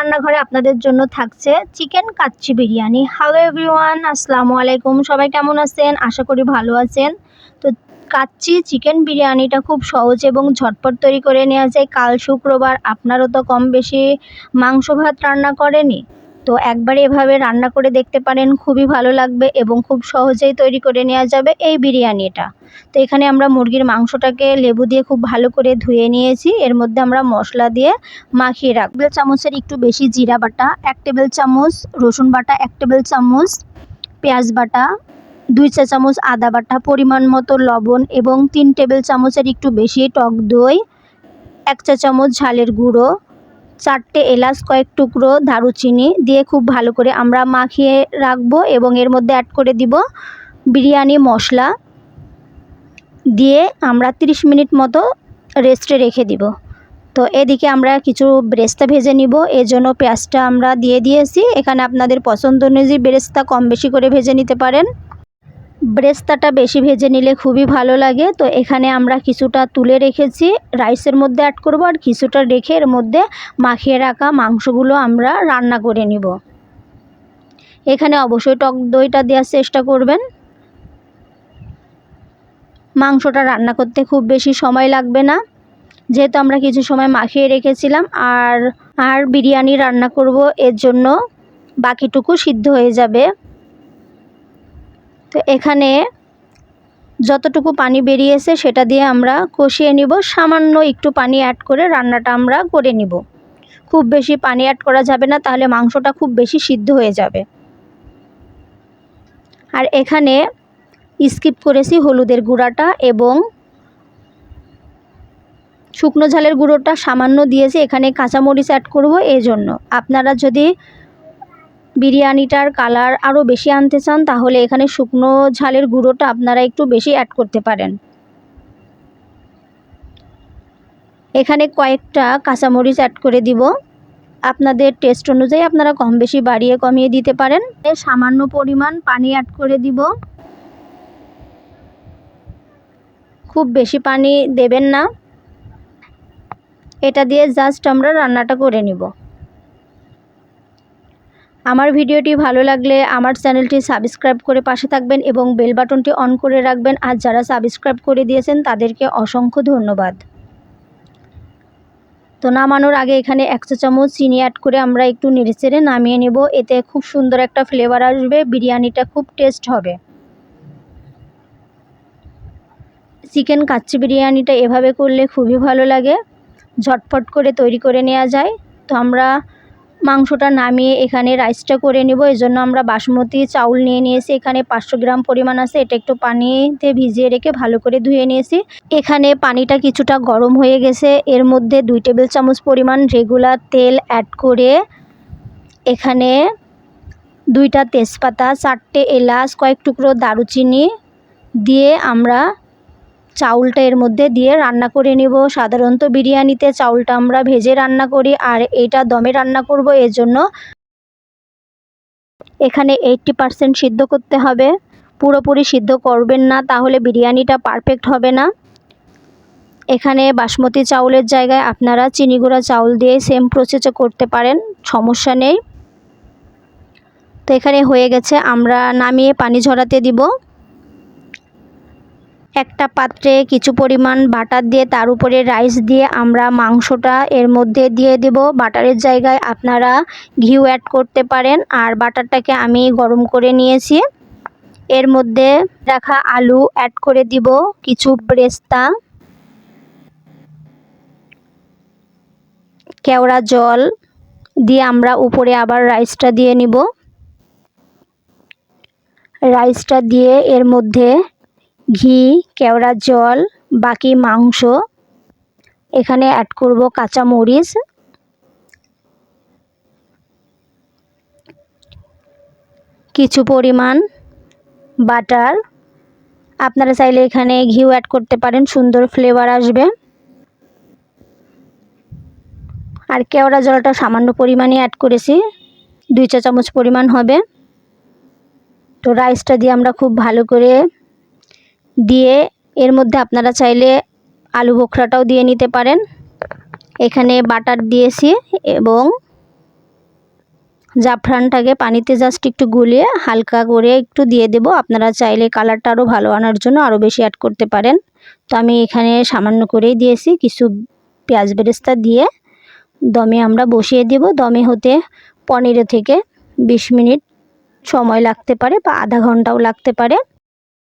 রান্নাঘরে আপনাদের জন্য থাকছে chicken kacchi biryani. Hello everyone, আসসালামু আলাইকুম। সবাই কেমন আছেন? আশা করি ভালো আছেন। তো কাচ্চি চিকেন বিরিয়ানিটা খুব সহজ এবং ঝটপট তৈরি করে নেওয়া যায়। কাল শুক্রবার, আপনারও তো কম বেশি মাংস ভাত রান্না করেনি, তো একবার এভাবে রান্না করে দেখতে পারেন, খুবই ভালো লাগবে এবং খুব সহজেই তৈরি করে নেওয়া যাবে এই বিরিয়ানিটা। তো এখানে আমরা মুরগির মাংসটাকে লেবু দিয়ে খুব ভালো করে ধুয়ে নিয়েছি। এর মধ্যে আমরা মশলা দিয়ে মাখিয়ে রাখবো। 1 টেবিল চামচের একটু বেশি জিরা বাটা, 1 টেবিল চামচ রসুন বাটা, 1 টেবিল চামচ পেঁয়াজ বাটা, 2 চা চামচ আদা বাটা, পরিমাণ মতো লবণ এবং 3 টেবিল চামচের একটু বেশি টক দই, 1 চা চামচ ঝালের গুঁড়ো, 4টে এলাচ, কয়েক টুকরো দারুচিনি দিয়ে খুব ভালো করে আমরা মাখিয়ে রাখবো এবং এর মধ্যে অ্যাড করে দিব বিরিয়ানি মশলা দিয়ে আমরা 30 মিনিট মতো রেস্টে রেখে দিব। তো এদিকে আমরা কিছু বেরেস্তা ভেজে নিব, এর জন্য পেঁয়াজটা আমরা দিয়ে দিয়েছি। এখানে আপনাদের পছন্দ অনুযায়ী বেরেস্তা কম বেশি করে ভেজে নিতে পারেন। বেরেস্তাটা বেশি ভেজে নিলে খুবই ভালো লাগে। তো এখানে আমরা কিছুটা তুলে রেখেছি, রাইসের মধ্যে অ্যাড করব, আর কিছুটা রেখে এর মধ্যে মাখিয়ে রাখা মাংসগুলো আমরা রান্না করে নিব। এখানে অবশ্যই টক দইটা দেওয়ার চেষ্টা করবেন। মাংসটা রান্না করতে খুব বেশি সময় লাগবে না, যেহেতু আমরা কিছু সময় মাখিয়ে রেখেছিলাম। আর বিরিয়ানি রান্না করব, এর জন্য বাকিটুকু সিদ্ধ হয়ে যাবে। তো এখানে যতটুকু পানি বেরিয়েছে সেটা দিয়ে আমরা কষিয়ে নিব। সামান্য একটু পানি অ্যাড করে রান্নাটা আমরা করে নিব। খুব বেশি পানি অ্যাড করা যাবে না, তাহলে মাংসটা খুব বেশি সিদ্ধ হয়ে যাবে। আর এখানে স্কিপ করেছি হলুদের গুঁড়াটা এবং শুকনো ঝালের গুঁড়োটা সামান্য দিয়েছি। এখানে কাঁচামরিচ অ্যাড করব। এই জন্য আপনারা যদি বিরিয়ানিটার কালার আরও বেশি আনতে চান, তাহলে এখানে শুকনো ঝালের গুঁড়োটা আপনারা একটু বেশি অ্যাড করতে পারেন। এখানে কয়েকটা কাঁচামরিচ অ্যাড করে দিব। আপনাদের টেস্ট অনুযায়ী আপনারা কম বেশি বাড়িয়ে কমিয়ে দিতে পারেন। সামান্য পরিমাণ পানি অ্যাড করে দিব। খুব বেশি পানি দেবেন না। এটা দিয়ে জাস্ট আমরা রান্নাটা করে নিব। আমার ভিডিওটি ভালো লাগলে আমার চ্যানেলটি সাবস্ক্রাইব করে পাশে থাকবেন এবং বেল বাটনটি অন করে রাখবেন। আর যারা সাবস্ক্রাইব করে দিয়েছেন তাদেরকে অসংখ্য ধন্যবাদ। তো নামানোর আগে এখানে 1 চা চামচ চিনি অ্যাড করে আমরা একটু নেড়েচেড়ে নামিয়ে নেব। এতে খুব সুন্দর একটা ফ্লেভার আসবে, বিরিয়ানিটা খুব টেস্ট হবে। চিকেন কাচ্চি বিরিয়ানিটা এভাবে করলে খুবই ভালো লাগে, ঝটপট করে তৈরি করে নেওয়া যায়। তো আমরা মাংসটা নামিয়ে এখানে রাইসটা করে নেব। এই জন্য আমরা বাসমতি চাউল নিয়ে নিয়েছি। এখানে 500 গ্রাম পরিমাণ আছে। এটা একটু পানিতে ভিজিয়ে রেখে ভালো করে ধুয়ে নিয়েছি। এখানে পানিটা কিছুটা গরম হয়ে গেছে। এর মধ্যে 2 টেবিল চামচ পরিমাণ রেগুলার তেল অ্যাড করে এখানে 2টা তেজপাতা, 4টে এলাচ, কয়েক টুকরো দারুচিনি দিয়ে আমরা চাউলটা এর মধ্যে দিয়ে রান্না করে নেব। সাধারণত বিরিয়ানিতে চাউলটা আমরা ভেজে রান্না করি, আর এটা দমে রান্না করব। এর জন্য এখানে 80% সিদ্ধ করতে হবে। পুরোপুরি সিদ্ধ করবেন না, তাহলে বিরিয়ানিটা পারফেক্ট হবে না। এখানে বাসমতি চাউলের জায়গায় আপনারা চিনি গুঁড়া চাউল দিয়ে সেম প্রসেসে করতে পারেন, সমস্যা নেই। তো এখানে হয়ে গেছে, আমরা নামিয়ে পানি ঝরাতে দিব। একটা পাত্রে কিছু পরিমাণ বাটার দিয়ে তার উপরে রাইস দিয়ে আমরা মাংসটা এর মধ্যে দিয়ে দেব। বাটারের জায়গায় আপনারা ঘিউ অ্যাড করতে পারেন। আর বাটারটাকে আমি গরম করে নিয়েছি। এর মধ্যে রাখা আলু অ্যাড করে দিব, কিছু বেরেস্তা, কেওড়া জল দিয়ে আমরা উপরে আবার রাইসটা দিয়ে নিব। রাইসটা দিয়ে এর মধ্যে ঘি, কেওড়া জল, বাকি মাংস, এখানে অ্যাড করব কাঁচামরিচ, কিছু পরিমাণ বাটার। আপনারা চাইলে এখানে ঘিও অ্যাড করতে পারেন, সুন্দর ফ্লেভার আসবে। আর কেওড়া জলটা সামান্য পরিমাণে অ্যাড করেছি, 2 চা চামচ পরিমাণ হবে। তো রাইসটা দিয়ে আমরা খুব ভালো করে দিয়ে এর মধ্যে আপনারা চাইলে আলু বোখরাটাও দিয়ে নিতে পারেন। এখানে বাটার দিয়েছি এবং জাফরানটাকে পানিতে জাস্ট একটু গুলিয়ে হালকা করে একটু দিয়ে দেব। আপনারা চাইলে কালারটা আরও ভালো আনার জন্য আরও বেশি অ্যাড করতে পারেন। তো আমি এখানে সামান্য করেই দিয়েছি। কিছু পেঁয়াজ বেরেস্তা দিয়ে দমে আমরা বসিয়ে দেব। দমে হতে 15 থেকে 20 মিনিট সময় লাগতে পারে বা আধা ঘন্টাও লাগতে পারে।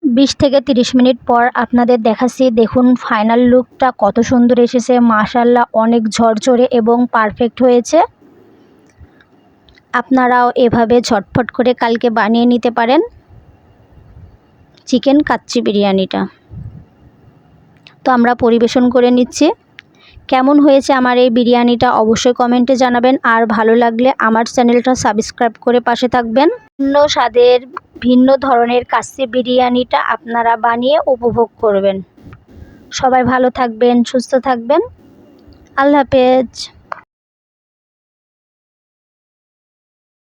20 থেকে 30 মিনিট পর আপনাদের দেখাচ্ছি। দেখুন ফাইনাল লুকটা কত সুন্দর এসেছে, মাশাআল্লাহ অনেক ঝরঝরে এবং পারফেক্ট হয়েছে। আপনারাও এভাবে ঝটফট করে কালকে বানিয়ে নিতে পারেন চিকেন কাচ্চি বিরিয়ানিটা। তো আমরা পরিবেশন করে নিচ্ছি। কেমন হয়েছে আমার এই বিরিয়ানিটা অবশ্যই কমেন্টে জানাবেন, আর ভালো লাগলে আমার চ্যানেলটা সাবস্ক্রাইব করে পাশে থাকবেন। ভিন্ন স্বাদের ভিন্ন ধরনের কাচ্চি বিরিয়ানিটা আপনারা বানিয়ে উপভোগ করবেন। সবাই ভালো থাকবেন, সুস্থ থাকবেন। আল্লাহ হাফেজ।